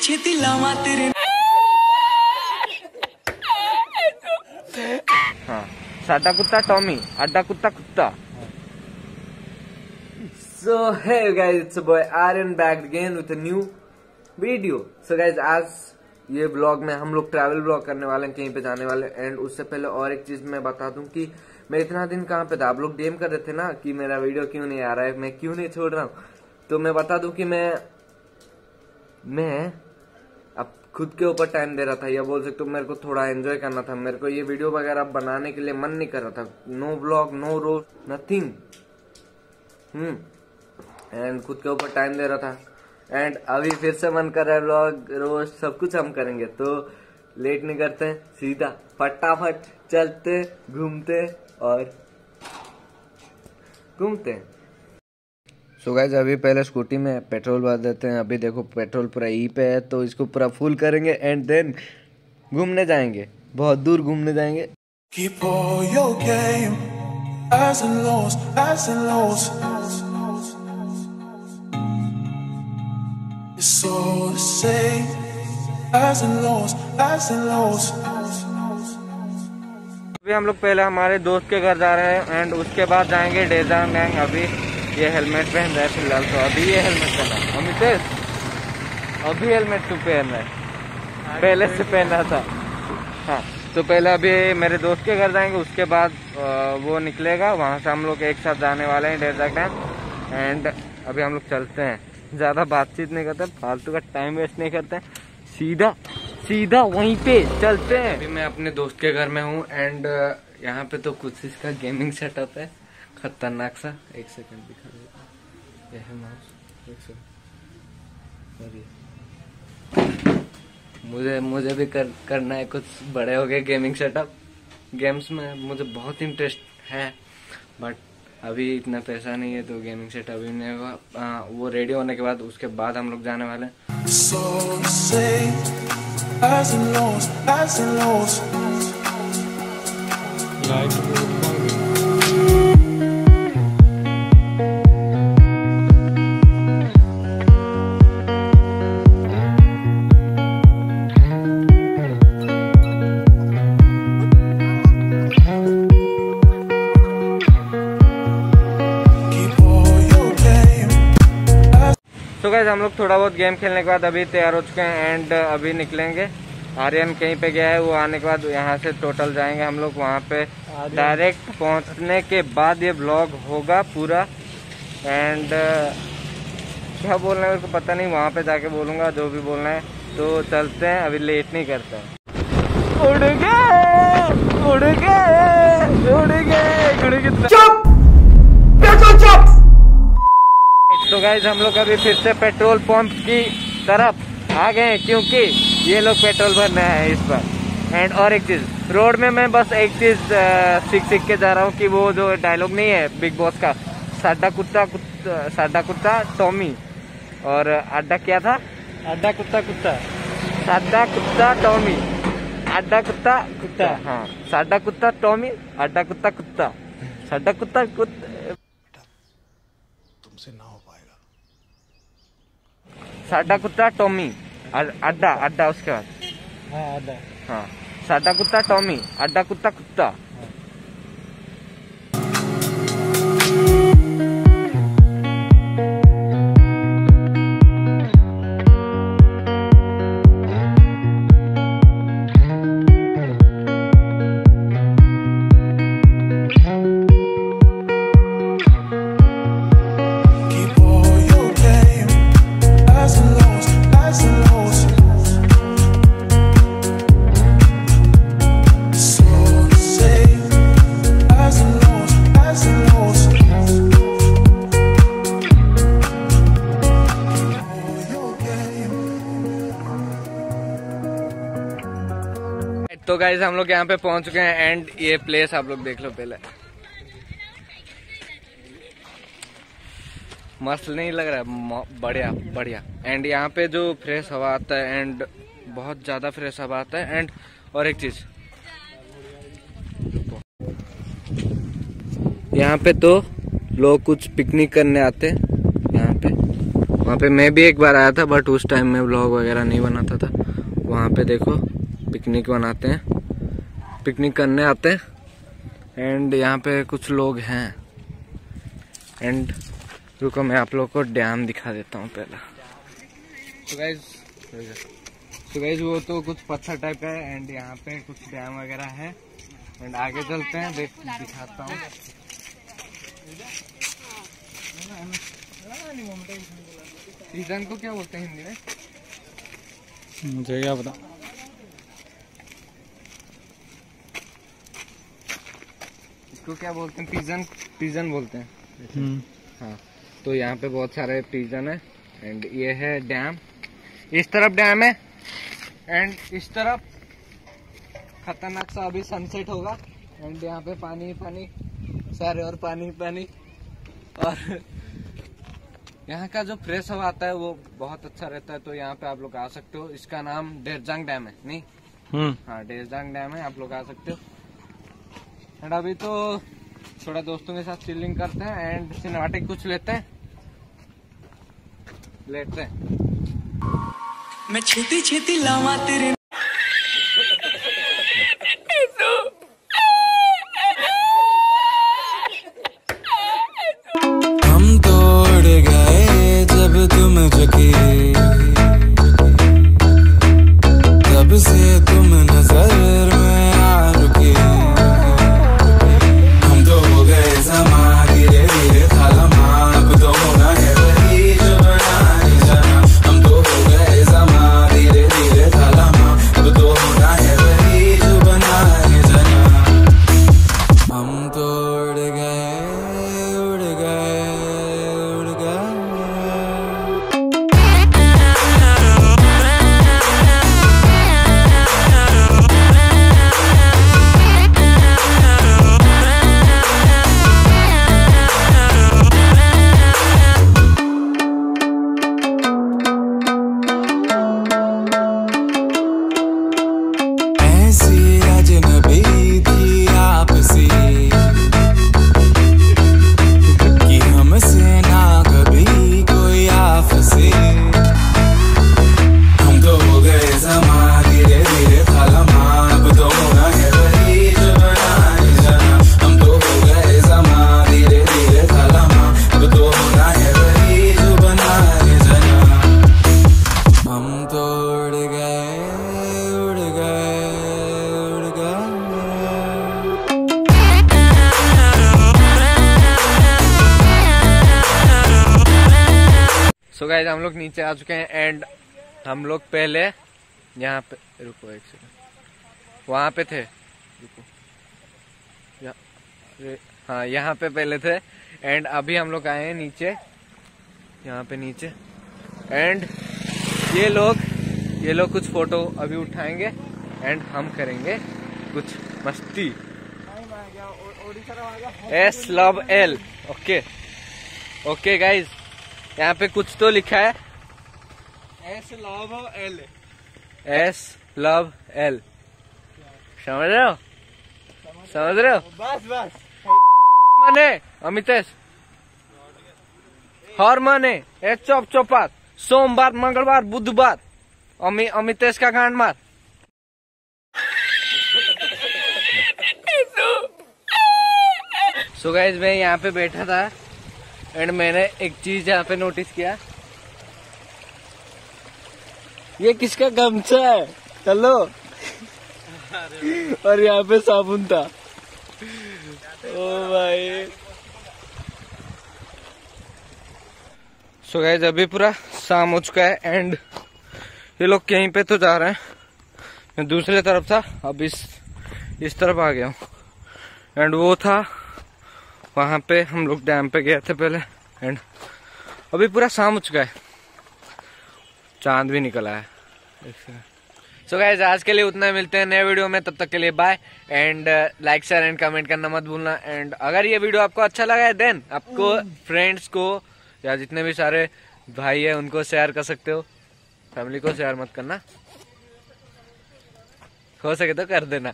छेती लावा तेरे। हाँ, साडा कुत्ता टॉमी, अड्डा कुत्ता कुत्ता। So hey guys, it's a boy Aryan back again with a new video. So guys, आज ये ब्लॉग में हम लोग ट्रैवल ब्लॉग करने वाले हैं, कहीं पे जाने वाले। एंड उससे पहले और एक चीज मैं बता दूं कि मैं इतना दिन कहाँ पे था। आप लोग डीएम कर रहे थे ना कि मेरा वीडियो क्यों नहीं आ रहा है, मैं क्यों नहीं छोड़ रहा हूँ। तो मैं बता दूं कि मैं अब खुद के ऊपर टाइम दे रहा था, या बोल सकते हो मेरे को थोड़ा एंजॉय करना था। मेरे को ये वीडियो वगैरह बनाने के लिए मन नहीं कर रहा था। नो ब्लॉग, नो रोज, नथिंग। एंड खुद के ऊपर टाइम दे रहा था। एंड अभी फिर से मन कर रहा है व्लॉग, रोज सब कुछ हम करेंगे। तो लेट नहीं करते हैं, सीधा फटाफट चलते घूमते और घूमते। सो गाइस, अभी पहले स्कूटी में पेट्रोल भर देते हैं। अभी देखो पेट्रोल पूरा ई पे है, तो इसको पूरा फुल करेंगे एंड देन घूमने जाएंगे, बहुत दूर घूमने जाएंगे। Keep all your game, highs and lows, highs and lows. It's all the same, highs and lows, highs and lows. अभी हम लोग पहले हमारे दोस्त के घर जा रहे हैं एंड उसके बाद जाएंगे डेजर्ट गैंग। अभी ये हेलमेट पहन रहा है फिलहाल, तो अभी ये हेलमेट पहना है अमितेश, अभी हेलमेट तो पहन रहा है, पहले से पहना था। हाँ, तो पहले अभी मेरे दोस्त के घर जाएंगे, उसके बाद वो निकलेगा, वहाँ से हम लोग एक साथ जाने वाले हैं डेजर्ट गैंग। एंड अभी हम लोग चलते हैं, ज्यादा बातचीत नहीं करते, फालतू का टाइम वेस्ट नहीं करते, सीधा वहीं पे चलते हैं। अभी मैं अपने दोस्त के घर में हूँ एंड यहाँ पे तो कुछ इसका गेमिंग सेटअप है खतरनाक सा। एक सेकंड दिखा देता, ये है माउस, एक सेकंड। मुझे भी करना है कुछ बड़े हो गए गेमिंग सेटअप। गेम्स में मुझे बहुत इंटरेस्ट है, बट अभी इतना पैसा नहीं है, तो गेमिंग सेट अभी नहीं होगा। वो रेडी होने के बाद उसके बाद हम लोग जाने वाले हैं। तो गाइस, हम लोग थोड़ा बहुत गेम खेलने के बाद अभी तैयार हो चुके हैं एंड अभी निकलेंगे। आर्यन कहीं पे गया है, वो आने के बाद यहाँ से टोटल जाएंगे हम लोग वहाँ पे। डायरेक्ट पहुँचने के बाद ये ब्लॉग होगा पूरा। एंड क्या बोलना है मेरे को पता नहीं, वहाँ पे जाके बोलूँगा जो भी बोलना है। तो चलते हैं, अभी लेट नहीं करते हैं। चुप। तो गाइज, हम लोग अभी फिर से पेट्रोल पंप की तरफ आ गए हैं, क्योंकि ये लोग पेट्रोल भरना है इस बार। एंड और एक चीज, रोड में मैं बस एक चीज सीख के जा रहा हूँ कि वो जो डायलॉग नहीं है बिग बॉस का, साडा कुत्ता टॉमी, और अड्डा क्या था, अड्डा कुत्ता साडा कुत्ता टॉमी, अड्डा कुत्ता कुत्ता। हाँ, साडा कुत्ता टॉमी, अड्डा कुत्ता साडा कुत्ता तुमसे ना हो पाएगा। साडा कुत्ता टॉमी, अड्डा उसके बाद। हाँ, अड्डा। हाँ, साडा कुत्ता टॉमी, अड्डा कुत्ता। तो गाइज, हम लोग यहाँ पे पहुंच चुके हैं एंड ये प्लेस आप लोग देख लो पहले, मस्त नहीं लग रहा है? बढ़िया। एंड यहाँ पे जो फ्रेश हवा आता है, एंड बहुत ज्यादा फ्रेश हवा आता है। एंड और एक चीज, यहाँ पे तो लोग कुछ पिकनिक करने आते हैं यहाँ पे, वहाँ पे मैं भी एक बार आया था, बट उस टाइम में व्लॉग वगैरह नहीं बनाता था। वहाँ पे देखो पिकनिक बनाते हैं, पिकनिक करने आते हैं। एंड यहाँ पे कुछ लोग हैं। एंड रुको मैं आप लोग को डैम दिखा देता हूँ पहला। तो गाइज वो तो कुछ पत्थर टाइप का है। एंड यहाँ पे कुछ डैम वगैरह है। एंड आगे चलते हैं, दिखाता हूँ। सीजन को क्या बोलते हैं हिंदी में? मुझे क्या पता। इसको क्या बोलते हैं? पिजन बोलते हैं। हाँ, तो यहाँ पे बहुत सारे पिजन है। एंड ये है डैम, इस तरफ डैम है। एंड इस तरफ खतरनाक सा अभी सनसेट होगा। एंड यहाँ पे पानी पानी सारे और पानी पानी। और यहाँ का जो फ्रेश हवा आता है वो बहुत अच्छा रहता है। तो यहाँ पे आप लोग आ सकते हो। इसका नाम डेरजांग डैम है। नहीं, हाँ डेरजांग डैम है, आप लोग आ सकते हो। एंड अभी तो थोड़ा दोस्तों के साथ चिलिंग करते हैं एंड सिनेमैटिक कुछ लेते हैं। मैं छेती छेती लावा तेरे हम तोड़ गए जब तुम झुके, तब से तुम नजर में आ रुके। हम तो हो गए समा धीरे धीरे थालमा, अब तो होना है वही जो बनाए जाना। हम तो हो गए समा धीरे धीरे थालमा, अब तो होना है वही जो बनाए जाना। हम तो उड़ गए उड़ गए उड़ गए। ऐसी अजनबी थी आपसी कि हमसे ना कभी कोई आपसे। हम तो हो गए समा धीरे धीरे थालमा, अब तो होना है वही जो बनाए जाना। हम तो हो गए समा धीरे धीरे थालमा, अब तो होना है वही जो बनाए जाना। हम तो उड़ गए उड़ गए उड़ गए। सो गाइस हम लोग नीचे आ चुके हैं। एंड हम लोग पहले यहाँ पे, रुको एक सेकंड, वहाँ पे थे, रुको हाँ यहाँ पे पहले थे। एंड अभी हम लोग आए हैं नीचे, यहाँ पे नीचे। एंड ये लोग कुछ फोटो अभी उठाएंगे एंड हम करेंगे कुछ मस्ती। S love L, okay guys, यहाँ पे कुछ तो लिखा है एस लव एल। समझ रहे हो? बस माने अमितेश हर माने एक चौप चौपात, सोमवार मंगलवार बुधवार अमितेश का गांड मार। सो गाइस मैं यहाँ पे बैठा था एंड मैंने एक चीज यहाँ पे नोटिस किया। ये किसका गमछा है? चलो। और यहाँ पे साबुन था। ओ भाई। सो गाइस अभी पूरा शाम हो चुका है एंड ये लोग कहीं पे तो जा रहे हैं। मैं दूसरे तरफ था, अब इस तरफ आ गया हूँ। एंड वो था वहां पे, हम लोग डैम पे गए थे पहले। एंड अभी पूरा शाम हो चुका है, चांद भी निकला है। सो गाइस आज के लिए उतना ही, मिलते हैं नए वीडियो में, तब तक के लिए bye. And like share and comment करना मत भूलना। एंड अगर ये वीडियो आपको अच्छा लगा है देन आपको फ्रेंड्स को या जितने भी सारे भाई है उनको शेयर कर सकते हो। फैमिली को शेयर मत करना, हो सके तो कर देना।